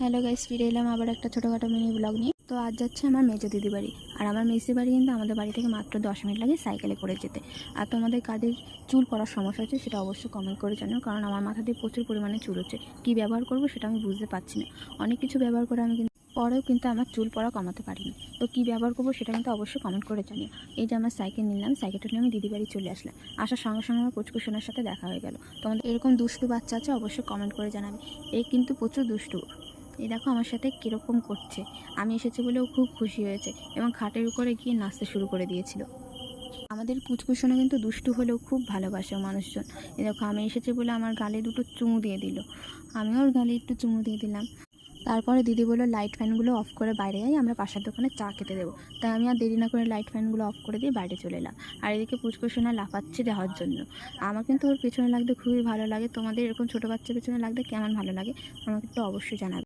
Hello guys, ফিরে এলাম আবার একটা ছোটোখাটো মিনি ব্লগ নিয়ে। তো আজ যাচ্ছে আমার মেজো দিদি বাড়ি। আর আমার মেসি বাড়ি কিন্তু আমাদের বাড়ি থেকে মাত্র 10 মিনিট লাগে সাইকেলে করে যেতে। আর তোমাদের কাদের চুল পড়ার সমস্যা হচ্ছে সেটা অবশ্যই কমেন্ট করে জানিও, কারণ আমার মাথা দিয়ে প্রচুর পরিমাণে চুল হচ্ছে। কী ব্যবহার করবো সেটা আমি বুঝতে পারছি না। অনেক কিছু ব্যবহার করে আমি কিন্তু পরেও কিন্তু আমার চুল পড়া কমাতে পারিনি। তো কী ব্যবহার করবো সেটা কিন্তু অবশ্যই কমেন্ট করে জানিও। এই যে আমার সাইকেল নিলাম, সাইকেলটা নিয়ে আমি দিদি বাড়ি চলে আসলাম। আসার সঙ্গে সঙ্গে আমার পুচকু সোনার সাথে দেখা হয়ে গেল। তোমাদের এরকম দুষ্টু বাচ্চা আছে অবশ্যই কমেন্ট করে জানাবে। এই কিন্তু প্রচুর দুষ্টু। এই দেখো আমার সাথে কীরকম করছে। আমি এসেছি বলেও খুব খুশি হয়েছে এবং খাটের উপরে গিয়ে নাচতে শুরু করে দিয়েছিল। আমাদের পুচকুসোনা কিন্তু দুষ্টু হলেও খুব ভালোবাসে মানুষজন। এই দেখো আমি এসেছি বলে আমার গালে দুটো চুমু দিয়ে দিল, আমিও ওর গালে একটু চুমু দিয়ে দিলাম। তারপরে দিদি বললো লাইট ফ্যানগুলো অফ করে বাইরে যাই, আমরা পাশের দোকানে চা খেতে দেবো। তাই আমি আর দেরি না করে লাইট ফ্যানগুলো অফ করে দিয়ে বাইরে চলে এলাম। আর এদিকে পুচকুসোনা লাফাচ্ছে যাওয়ার জন্য। আমার কিন্তু ওর পেছনে লাগতে খুবই ভালো লাগে। তোমাদের এরকম ছোটো বাচ্চার পেছনে লাগতে কেমন ভালো লাগে আমাকে একটু অবশ্যই জানাবে।